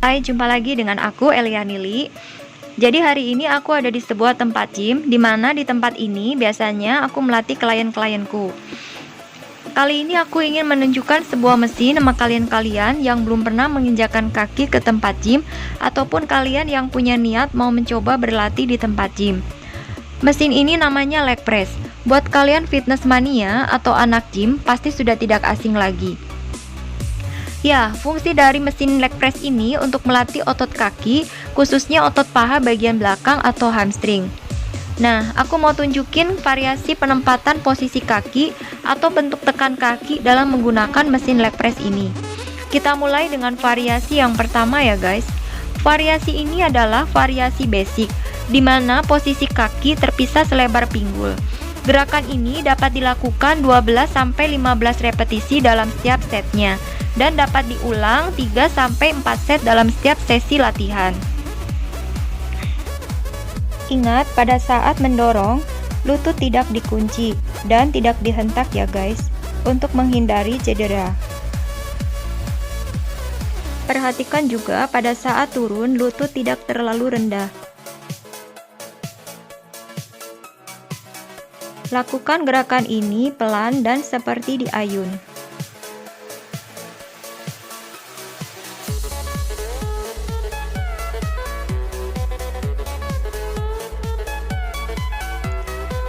Hai, jumpa lagi dengan aku Elianili. Jadi hari ini aku ada di sebuah tempat gym, di mana di tempat ini biasanya aku melatih klien-klienku. Kali ini aku ingin menunjukkan sebuah mesin sama kalian-kalian yang belum pernah menginjakan kaki ke tempat gym, ataupun kalian yang punya niat mau mencoba berlatih di tempat gym. Mesin ini namanya leg press. Buat kalian fitness mania atau anak gym pasti sudah tidak asing lagi. Ya, fungsi dari mesin leg press ini untuk melatih otot kaki, khususnya otot paha bagian belakang atau hamstring. Nah, aku mau tunjukin variasi penempatan posisi kaki atau bentuk tekan kaki dalam menggunakan mesin leg press ini. Kita mulai dengan variasi yang pertama ya guys. Variasi ini adalah variasi basic, di mana posisi kaki terpisah selebar pinggul. Gerakan ini dapat dilakukan 12-15 repetisi dalam setiap setnya, dan dapat diulang 3-4 set dalam setiap sesi latihan. Ingat, pada saat mendorong, lutut tidak dikunci dan tidak dihentak ya guys, untuk menghindari cedera. Perhatikan juga pada saat turun, lutut tidak terlalu rendah. Lakukan gerakan ini pelan dan seperti diayun.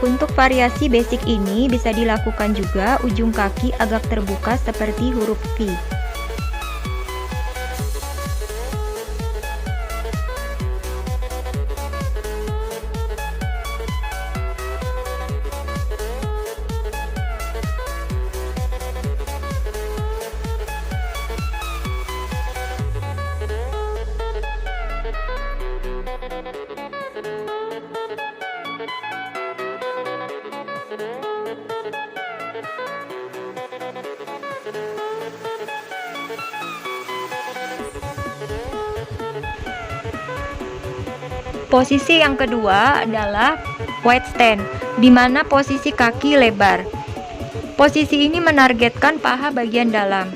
Untuk variasi basic ini bisa dilakukan juga ujung kaki agak terbuka seperti huruf V. Posisi yang kedua adalah wide stand, di mana posisi kaki lebar. Posisi ini menargetkan paha bagian dalam.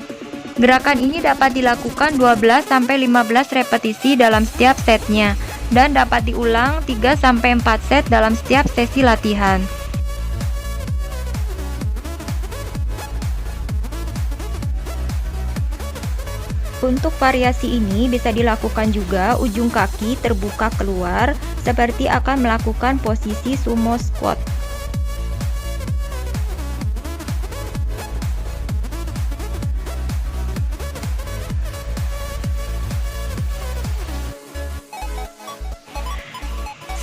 Gerakan ini dapat dilakukan 12-15 repetisi dalam setiap setnya, dan dapat diulang 3-4 set dalam setiap sesi latihan. Untuk variasi ini bisa dilakukan juga ujung kaki terbuka keluar, seperti akan melakukan posisi sumo squat.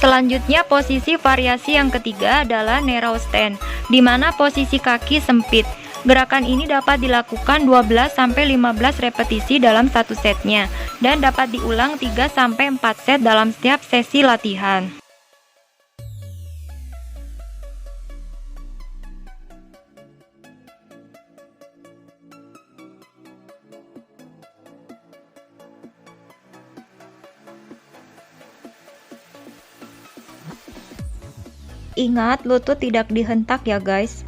Selanjutnya, posisi variasi yang ketiga adalah narrow stand, di mana posisi kaki sempit. Gerakan ini dapat dilakukan 12-15 repetisi dalam satu setnya, dan dapat diulang 3-4 set dalam setiap sesi latihan. Ingat, lutut tidak dihentak ya guys.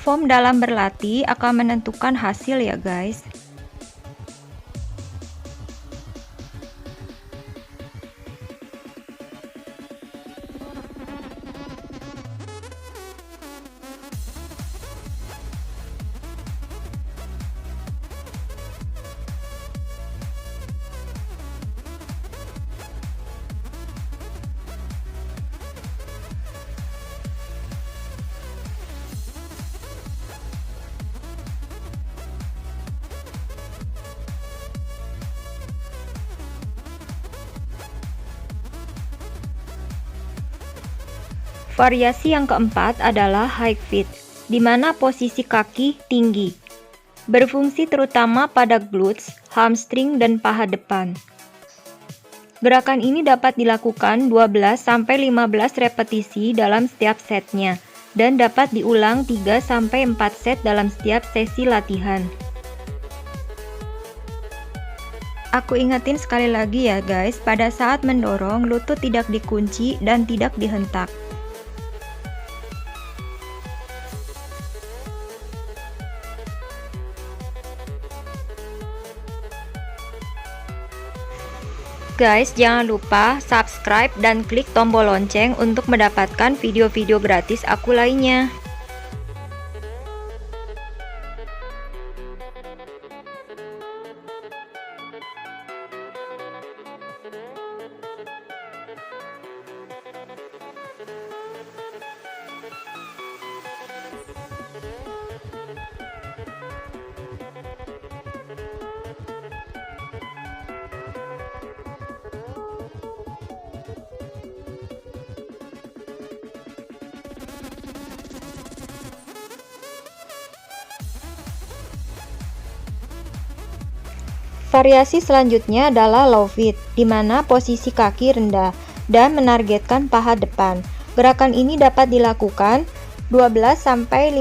Form dalam berlatih akan menentukan hasil ya guys. Variasi yang keempat adalah high feet, di mana posisi kaki tinggi. Berfungsi terutama pada glutes, hamstring, dan paha depan. Gerakan ini dapat dilakukan 12-15 repetisi dalam setiap setnya, dan dapat diulang 3-4 set dalam setiap sesi latihan. Aku ingetin sekali lagi ya guys, pada saat mendorong lutut tidak dikunci dan tidak dihentak. Guys, jangan lupa subscribe dan klik tombol lonceng untuk mendapatkan video-video gratis aku lainnya. Variasi selanjutnya adalah low fit, di mana posisi kaki rendah dan menargetkan paha depan. Gerakan ini dapat dilakukan 12-15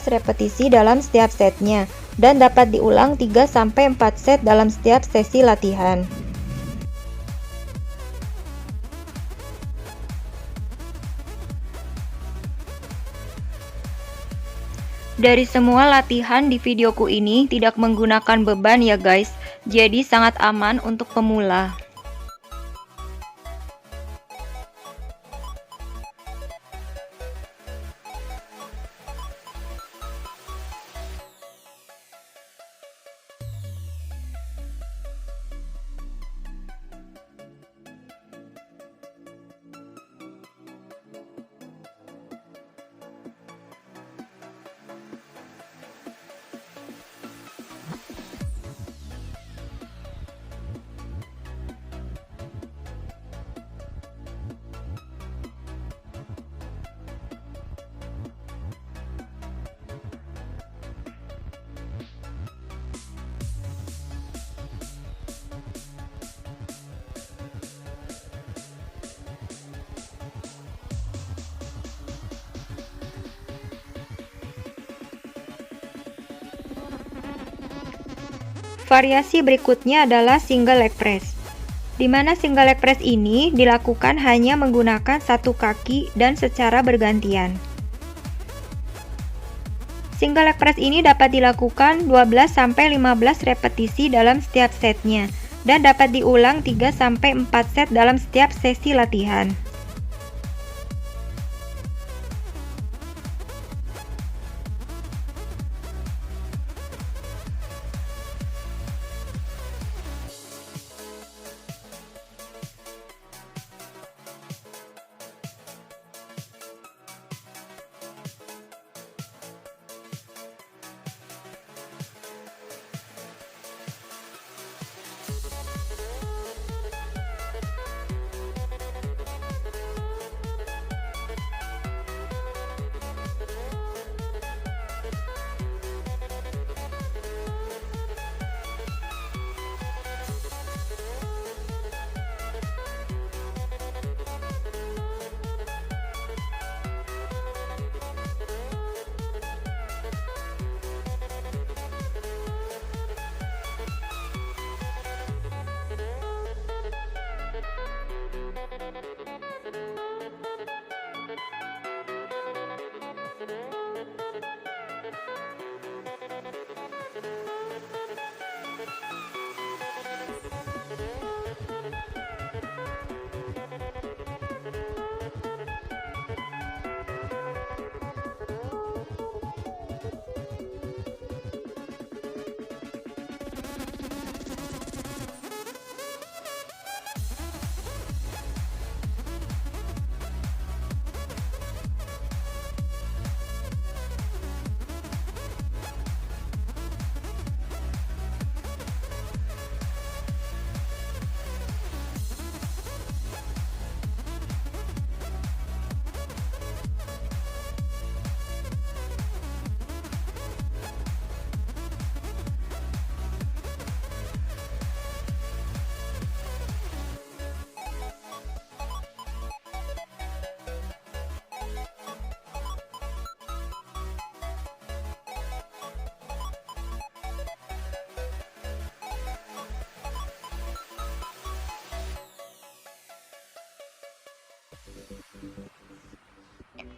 repetisi dalam setiap setnya dan dapat diulang 3-4 set dalam setiap sesi latihan. Dari semua latihan di videoku ini tidak menggunakan beban ya guys, jadi sangat aman untuk pemula. Variasi berikutnya adalah single leg press, di mana single leg press ini dilakukan hanya menggunakan satu kaki dan secara bergantian. Single leg press ini dapat dilakukan 12-15 repetisi dalam setiap setnya dan dapat diulang 3-4 set dalam setiap sesi latihan.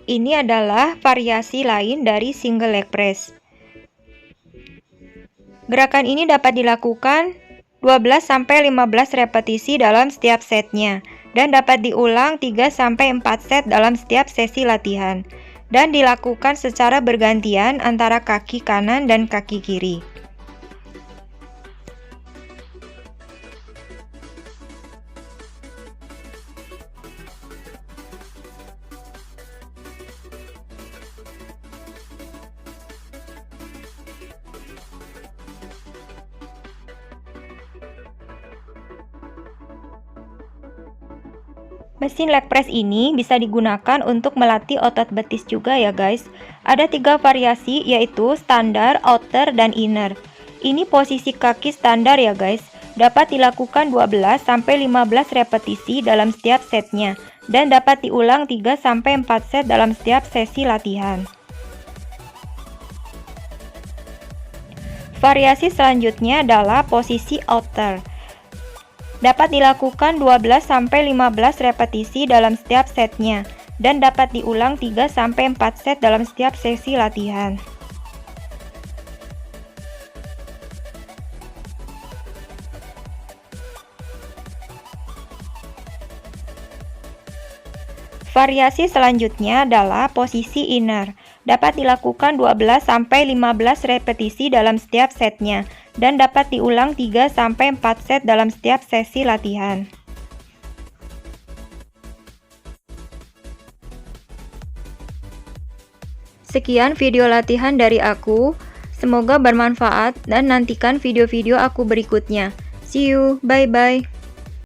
Ini adalah variasi lain dari single leg press. Gerakan ini dapat dilakukan 12-15 repetisi dalam setiap setnya dan dapat diulang 3-4 set dalam setiap sesi latihan dan dilakukan secara bergantian antara kaki kanan dan kaki kiri. Mesin leg press ini bisa digunakan untuk melatih otot betis juga ya guys. Ada 3 variasi yaitu standar, outer, dan inner. Ini posisi kaki standar ya guys. Dapat dilakukan 12-15 repetisi dalam setiap setnya dan dapat diulang 3-4 set dalam setiap sesi latihan. Variasi selanjutnya adalah posisi outer. Dapat dilakukan 12-15 repetisi dalam setiap setnya dan dapat diulang 3-4 set dalam setiap sesi latihan. Variasi selanjutnya adalah posisi inner. Dapat dilakukan 12-15 repetisi dalam setiap setnya dan dapat diulang 3-4 set dalam setiap sesi latihan. Sekian video latihan dari aku. Semoga bermanfaat dan nantikan video-video aku berikutnya. See you, bye-bye.